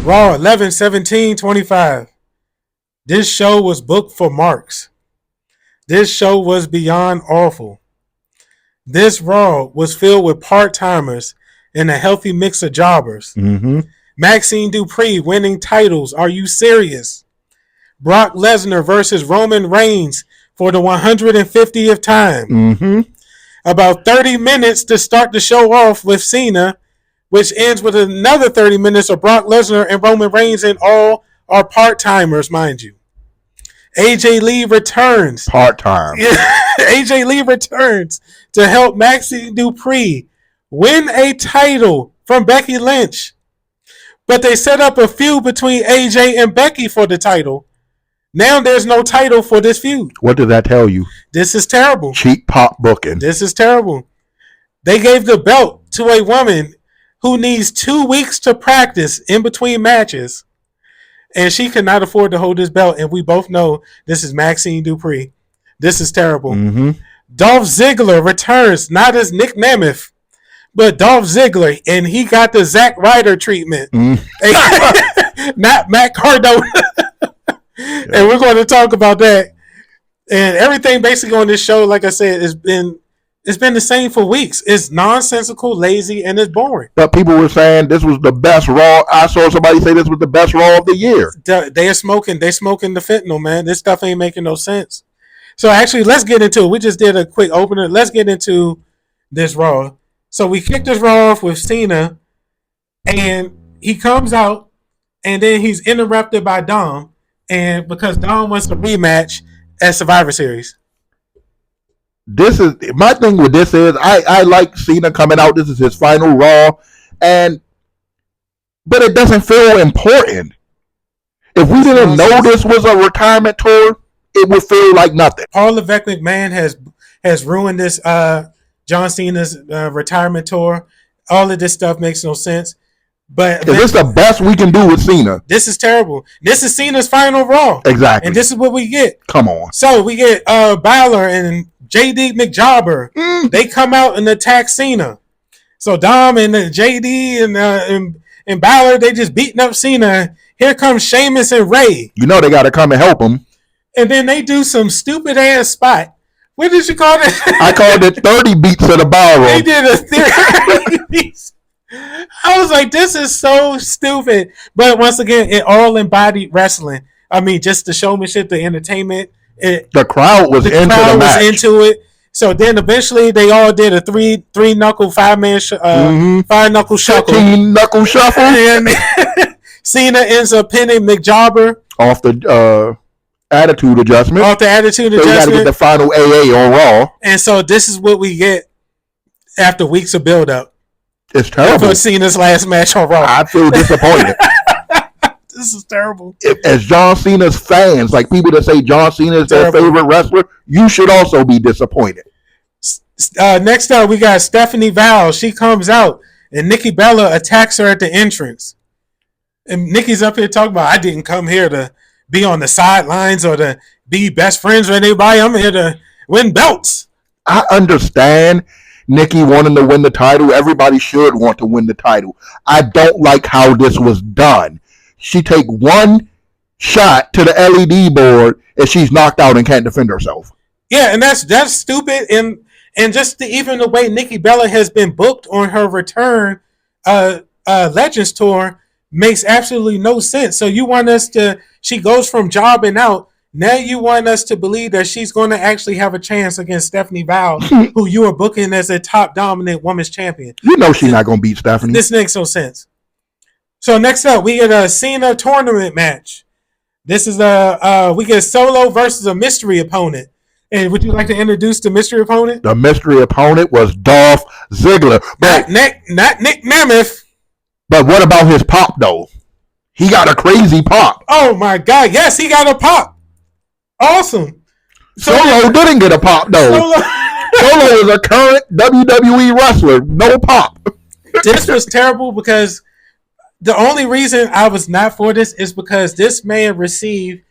Raw 11/17/25. This show was booked for marks. This show was beyond awful. This Raw was filled with part-timers and a healthy mix of jobbers. Mm-hmm. Maxine Dupree winning titles. Are you serious? Brock Lesnar versus Roman Reigns for the 150th time. Mm-hmm. About 30 minutes to start the show off with Cena, which ends with another 30 minutes of Brock Lesnar and Roman Reigns, and all are part-timers, mind you. AJ Lee returns. Part-time. AJ Lee returns to help Maxine Dupree win a title from Becky Lynch. But they set up a feud between AJ and Becky for the title. Now there's no title for this feud. What does that tell you? This is terrible. Cheap pop booking. This is terrible. They gave the belt to a woman who needs 2 weeks to practice in between matches. And she cannot afford to hold this belt. And we both know this is Maxine Dupree. This is terrible. Mm-hmm. Dolph Ziggler returns, not as Nick Nemeth, but Dolph Ziggler. And he got the Zack Ryder treatment. Not Matt Cardona. And we're going to talk about that. And everything basically on this show, like I said, it's been the same for weeks. It's nonsensical, lazy, and it's boring. But people were saying this was the best Raw. I saw somebody say this was the best Raw of the year. They smoking the fentanyl, man. This stuff ain't making no sense. So actually, let's get into it. We just did a quick opener. Let's get into this Raw. So we kicked this Raw off with Cena, and he comes out, and then he's interrupted by Dom, and because Dom wants a rematch at Survivor Series. This is my thing with this is I like Cena coming out. This is his final Raw, but it doesn't feel important. If we didn't know this was a retirement tour, it would feel like nothing. Paul Levesque McMahon has ruined this John Cena's retirement tour. All of this stuff makes no sense. But is this the best we can do with Cena? This is terrible. This is Cena's final Raw. Exactly. And this is what we get. Come on. So we get Balor and JD McJobber. They come out and attack Cena. So Dom and JD and Balor, they just beating up Cena. Here comes Sheamus and Ray. You know they got to come and help him. And then they do some stupid ass spot. What did you call it? I called it 30 beats of the ballroom. They did a 30 beats. I was like, this is so stupid. But once again, it all embodied wrestling. I mean, just the showmanship, the entertainment. The crowd was into the match. Into it. So then eventually they all did a three knuckle, 5-man 5-knuckle shuffle. 15-knuckle shuffle. And Cena ends up pinning McJobber off the attitude adjustment. So you got to get the final AA on Raw. And so this is what we get after weeks of build-up. It's terrible. For Cena's last match on Raw. I feel disappointed. This is terrible. As John Cena's fans, like people that say John Cena is their favorite wrestler, you should also be disappointed. Next up, we got Stephanie Val. She comes out, and Nikki Bella attacks her at the entrance. And Nikki's up here talking about, I didn't come here to be on the sidelines or to be best friends with anybody. I'm here to win belts. I understand Nikki wanting to win the title. Everybody should want to win the title. I don't like how this was done. She take one shot to the LED board and she's knocked out and can't defend herself. Yeah, and that's stupid. And just even the way Nikki Bella has been booked on her return Legends tour makes absolutely no sense. So you want us to, she goes from jobbing out. Now you want us to believe that she's going to actually have a chance against Stephanie Val, who you are booking as a top dominant women's champion. You know she's not going to beat Stephanie. This makes no sense. So next up, we get a Cena tournament match. This is we get Solo versus a mystery opponent. And would you like to introduce the mystery opponent? The mystery opponent was Dolph Ziggler. But not Nick Nemeth. But what about his pop, though? He got a crazy pop. Oh, my God. Yes, he got a pop. Awesome. Solo didn't get a pop, though. Solo is a current WWE wrestler. No pop. This was terrible because the only reason I was not for this is because this man received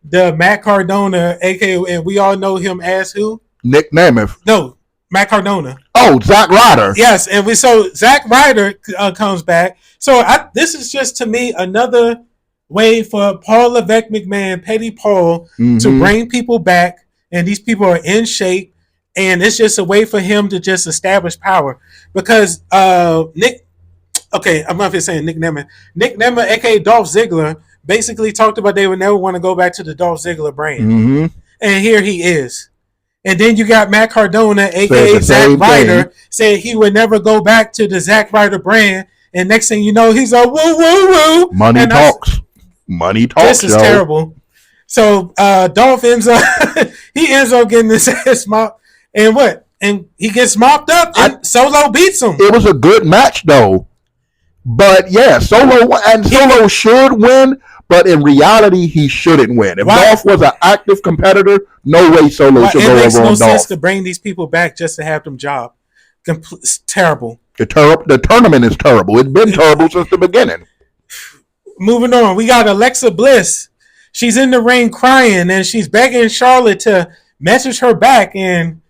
the Matt Cardona, a.k.a. and we all know him as who? Nick Nemeth. No, Matt Cardona. Oh, Zack Ryder. Yes, and so Zack Ryder comes back. So this is just to me another way for Paul Levesque McMahon, Petty Paul, to bring people back, and these people are in shape, and it's just a way for him to just establish power. Because Nick, okay, I'm not saying Nick Nemeth, aka Dolph Ziggler, basically talked about they would never want to go back to the Dolph Ziggler brand, and here he is. And then you got Matt Cardona, a.k.a. Zack Ryder, said he would never go back to the Zack Ryder brand. And next thing you know, he's like, woo, woo, woo. Money talks. Money talks, This is terrible. So Dolph ends up, he ends up getting his ass mopped. And what? And he gets mopped up and Solo beats him. It was a good match, though. But, yeah, Solo should win. But in reality, he shouldn't win. If Dolph was an active competitor, no way Solo should go over on Dolph. It makes no sense to bring these people back just to have them job. It's terrible. The tournament is terrible. It's been terrible since the beginning. Moving on, we got Alexa Bliss. She's in the ring crying, and she's begging Charlotte to message her back. And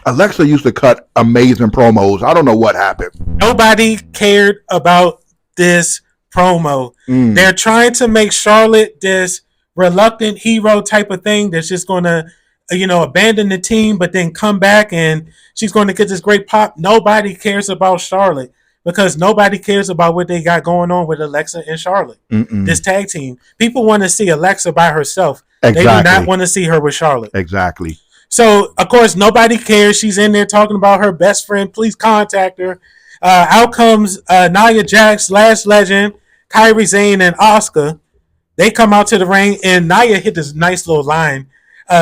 Alexa used to cut amazing promos. I don't know what happened. Nobody cared about this promo. They're trying to make Charlotte this reluctant hero type of thing that's just going to, abandon the team, but then come back and she's going to get this great pop. Nobody cares about Charlotte because nobody cares about what they got going on with Alexa and Charlotte. This tag team. People want to see Alexa by herself. Exactly. They do not want to see her with Charlotte. Exactly. So, of course, nobody cares. She's in there talking about her best friend. Please contact her. Out comes Nia Jax, Last Legend, Kairi Sane, and Asuka. They come out to the ring, and Nia hit this nice little line.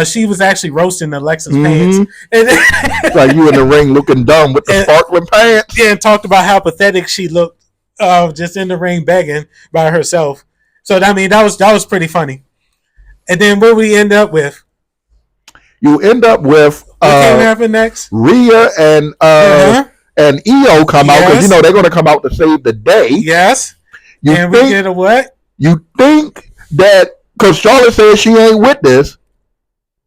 She was actually roasting Alexa's pants. And like you in the ring looking dumb with the sparkling pants. Yeah, and talked about how pathetic she looked just in the ring begging by herself. So, I mean, that was pretty funny. And then what we end up with? You end up with what came happen next? Rhea and Io come out because they're going to come out to save the day. Yes. We did a what? You think that because Charlotte says she ain't with this,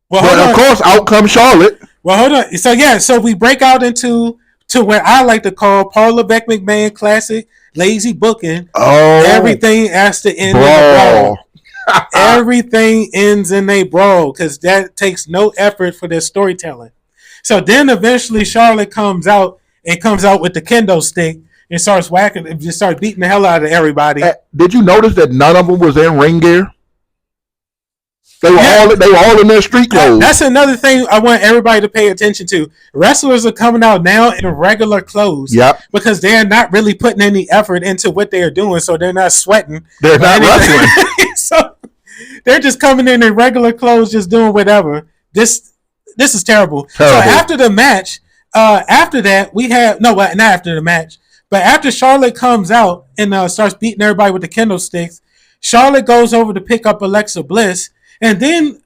but of course out comes Charlotte. Well, hold on. So we break out into where I like to call Paul Levesque McMahon classic lazy booking. Oh, everything has to end in a brawl. Everything ends in a brawl because that takes no effort for their storytelling. So then eventually Charlotte comes out with the kendo stick and starts whacking and just starts beating the hell out of everybody. Did you notice that none of them was in ring gear? They were all in their street clothes. That's another thing I want everybody to pay attention to. Wrestlers are coming out now in regular clothes. Yep. Because they're not really putting any effort into what they are doing, so they're not sweating. They're not wrestling. So they're just coming in regular clothes, just doing whatever. This is terrible. So after the match, after that, we have not after the match, but after Charlotte comes out and starts beating everybody with the kendo sticks, Charlotte goes over to pick up Alexa Bliss. And then,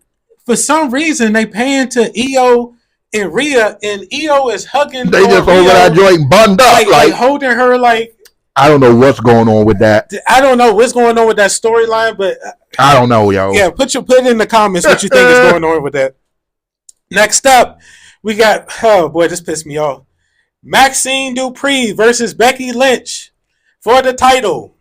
for some reason, they pan to Io and Rhea, and Io is hugging. They just over that joint bunned up, like holding her. Like I don't know what's going on with that. I don't know what's going on with that storyline, but I don't know, yo. Yeah, put it in the comments what you think is going on with that. Next up, we got this pissed me off. Maxine Dupree versus Becky Lynch for the title.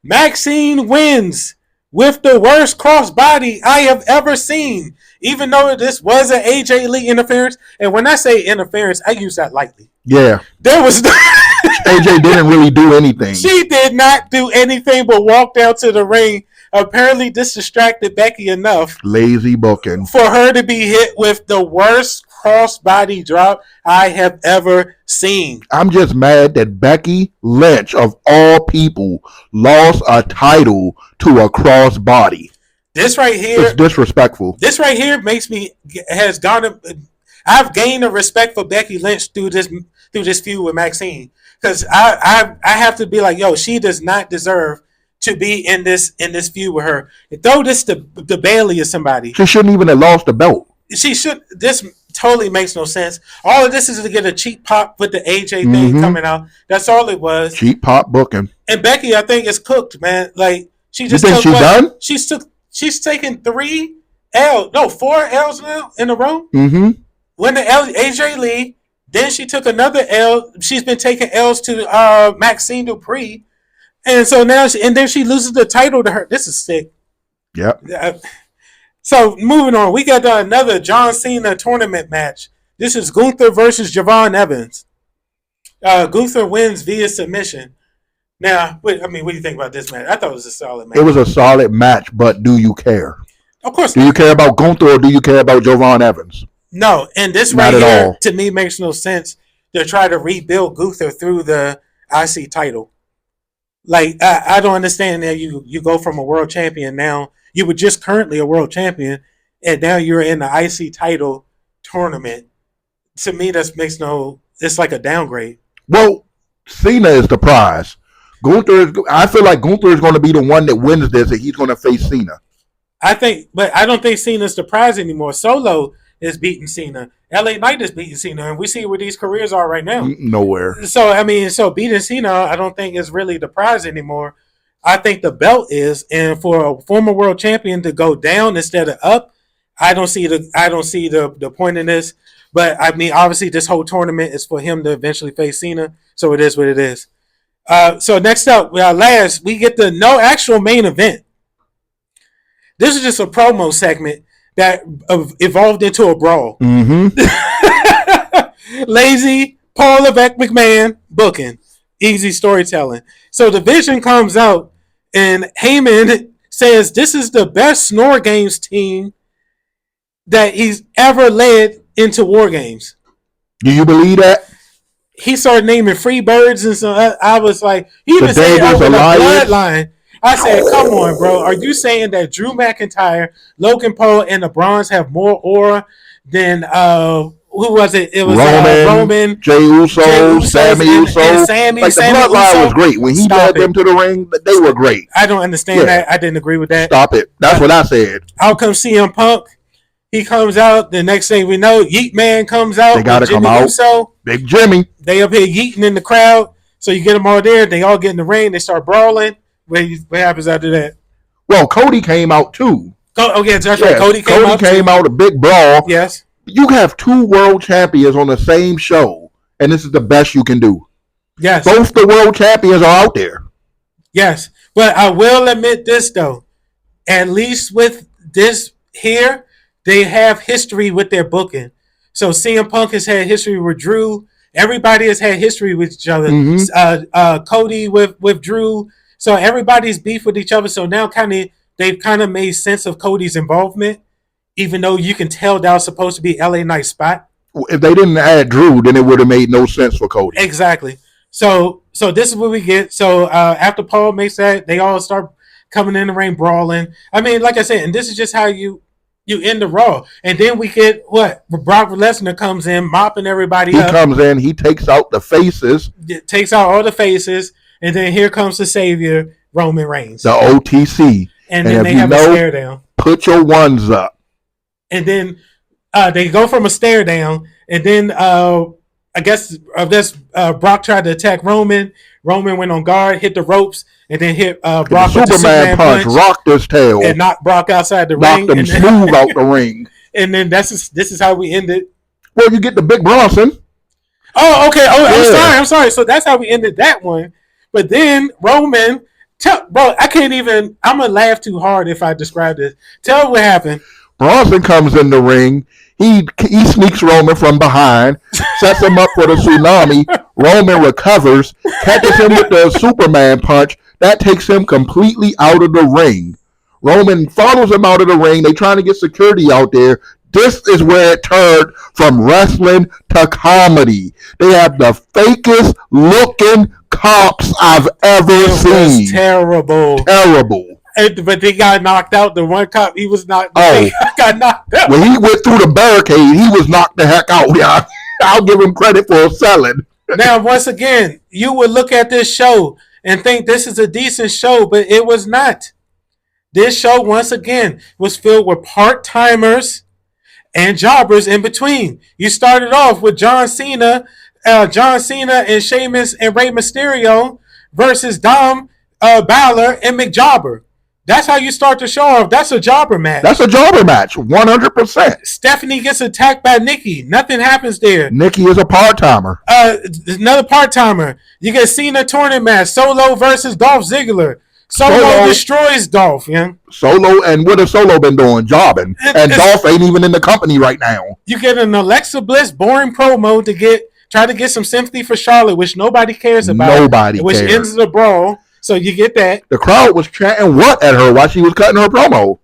Maxine wins with the worst crossbody I have ever seen, even though this was an AJ Lee interference. And when I say interference, I use that lightly. Yeah. There was AJ didn't really do anything. She did not do anything but walk down to the ring. Apparently, this distracted Becky enough. Lazy booking. For her to be hit with the worst crossbody drop I have ever seen. I'm just mad that Becky Lynch, of all people, lost a title to a crossbody. This right here, it's disrespectful. This right here I've gained a respect for Becky Lynch through this feud with Maxine, because I have to be like, yo, she does not deserve to be in this feud with her. Throw this to Bayley or somebody. She shouldn't even have lost the belt. She should. This totally makes no sense. All of this is to get a cheap pop with the AJ thing coming out. That's all it was. Cheap pop booking. And Becky, I think, is cooked, man. Like she just. You think she's done? She's taken 4 L's now in a row. Mm-hmm. When the AJ Lee, Then she took another L. She's been taking L's to Maxine Dupree, and so now and then she loses the title to her. This is sick. Yep. So moving on, we got another John Cena tournament match. This is Gunther versus Javon Evans. Gunther wins via submission. Now, what do you think about this match? I thought it was a solid match. It was a solid match, but do you care? Of course. Do you care about Gunther or do you care about Javon Evans? No, and this Not right here all. to me makes no sense to try to rebuild Gunther through the IC title. Like I don't understand that you go from a world champion now. You were just currently a world champion, and now you're in the IC title tournament. To me, it's like a downgrade. Well, Cena is the prize. I feel like Gunther is going to be the one that wins this, and he's going to face Cena. But I don't think Cena's the prize anymore. Solo is beating Cena. LA Knight is beating Cena, and we see where these careers are right now. Nowhere. So beating Cena, I don't think is really the prize anymore. I think the belt is, and for a former world champion to go down instead of up, I don't see the point in this. But I mean, obviously, this whole tournament is for him to eventually face Cena, so it is what it is. So next up, last we get the no actual main event. This is just a promo segment that evolved into a brawl. Mm-hmm. Lazy Paul Levesque McMahon booking, easy storytelling. So the Vision comes out, and Heyman says this is the best Snore Games team that he's ever led into War Games. Do you believe that? He started naming free birds, and so I was like, he even said over the bloodline. I said, come on, bro. Are you saying that Drew McIntyre, Logan Paul, and the Brawls have more aura than who was it? It was Roman, Jey Uso, Sammy Uso. And Sammy the bloodline Uso was great. When he led them to the ring, they were great. I don't understand that. I didn't agree with that. Stop it. That's what I said. Out comes CM Punk. He comes out. The next thing we know, Yeet Man comes out. They got to come out. Uso. Big Jimmy. They up here yeeting in the crowd. So you get them all there. They all get in the ring. They start brawling. What happens after that? Well, Cody came out too. That's right. Cody came out a big brawl. Yes. You have two world champions on the same show, and this is the best you can do. Yes. Both the world champions are out there. Yes. But I will admit this, though. At least with this here, they have history with their booking. So CM Punk has had history with Drew. Everybody has had history with each other. Mm-hmm. Cody with Drew. So everybody's beef with each other. So now they've kind of made sense of Cody's involvement, even though you can tell that was supposed to be LA Knight's spot. If they didn't add Drew, then it would have made no sense for Cody. Exactly. So this is what we get. So after Paul makes that, they all start coming in the ring brawling. I mean, like I said, and this is just how you end the Raw. And then we get what? Brock Lesnar comes in, mopping everybody up. He comes in, he takes out the faces. Takes out all the faces. And then here comes the savior, Roman Reigns. The OTC. And then they have a stare down. Put your ones up. And then they go from a stare down. And then I guess Brock tried to attack Roman. Roman went on guard, hit the ropes, and then hit Brock with the Superman punch, rocked his tail, and knocked Brock outside the ring. Knocked him smooth out the ring. And then this is how we ended. Well, you get the Big Bronson. Oh, okay. Oh, yeah. I'm sorry. So that's how we ended that one. But then Roman, bro, I can't even. I'm gonna laugh too hard if I describe this. Tell what happened. Bronson comes in the ring. He sneaks Roman from behind, sets him up for the tsunami. Roman recovers, catches him with the Superman punch. That takes him completely out of the ring. Roman follows him out of the ring. They trying to get security out there. This is where it turned from wrestling to comedy. They have the fakest looking cops I've ever seen. Was terrible. Terrible. But they got knocked out. The one cop, he was knocked. Got knocked out. When he went through the barricade, he was knocked the heck out. Yeah, I'll give him credit for selling. Now, once again, you would look at this show and think this is a decent show, but it was not. This show, once again, was filled with part-timers and jobbers in between. You started off with John Cena and Sheamus and Rey Mysterio versus Dom Balor and McJobber. That's how you start the show off. That's a jobber match. That's a jobber match, 100%. Stephanie gets attacked by Nikki. Nothing happens there. Nikki is a part-timer. Another part-timer. You get Cena tournament match. Solo versus Dolph Ziggler. Solo destroys Dolph, yeah. Solo, and what has Solo been doing? Jobbing. And Dolph ain't even in the company right now. You get an Alexa Bliss boring promo to try to get some sympathy for Charlotte, which nobody cares about. Which ends the brawl. So you get that. The crowd was chanting what at her while she was cutting her promo.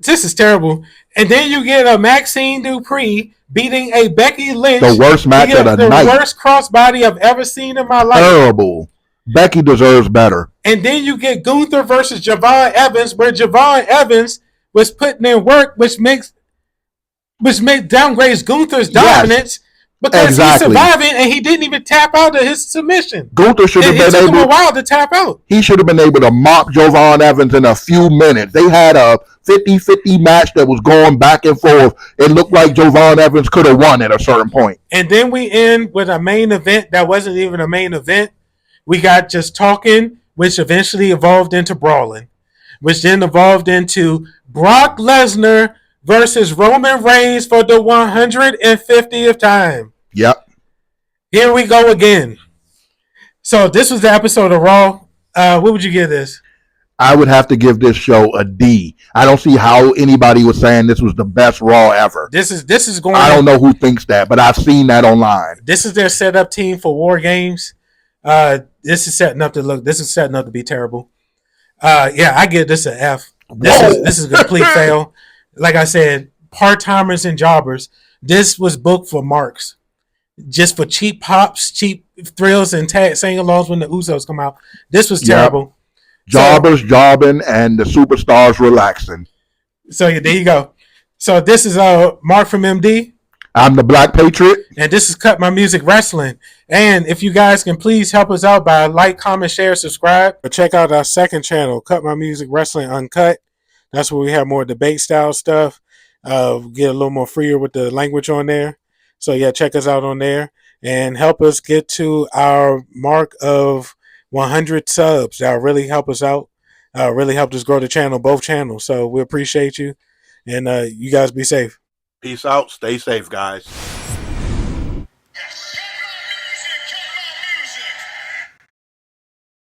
This is terrible. And then you get a Maxine Dupree beating a Becky Lynch. The worst match of the night. The worst crossbody I've ever seen in my life. Terrible. Becky deserves better. And then you get Gunther versus Javon Evans, where Javon Evans was putting in work, which downgrades Gunther's dominance. Yes. Because he's surviving and he didn't even tap out of his submission. Gunther should have been able. It took him a while to tap out. He should have been able to mop Jovan Evans in a few minutes. They had a 50-50 match that was going back and forth. It looked like Jovan Evans could have won at a certain point. And then we end with a main event that wasn't even a main event. We got just talking, which eventually evolved into brawling, which then evolved into Brock Lesnar versus Roman Reigns for the 150th time. Yep. Here we go again. So this was the episode of Raw. What would you give this? I would have to give this show a D. I don't see how anybody was saying this was the best Raw ever. This is going. I don't know who thinks that, but I've seen that online. This is their setup team for War Games. This is setting up to be terrible. Yeah, I give this an F. This is a complete fail. Like I said, part-timers and jobbers. This was booked for marks. Just for cheap pops, cheap thrills, and sing-alongs when the Usos come out. This was terrible. Jobbers jobbing and the superstars relaxing. So there you go. So this is Mark from MD. I'm the Black Patriot. And this is Cut My Music Wrestling. And if you guys can please help us out by like, comment, share, subscribe. Or check out our second channel, Cut My Music Wrestling Uncut. That's where we have more debate style stuff. Get a little more freer with the language on there. So yeah, check us out on there and help us get to our mark of 100 subs. That'll really help us out. Really helped us grow the channel, both channels. So we appreciate you. And you guys be safe. Peace out. Stay safe, guys.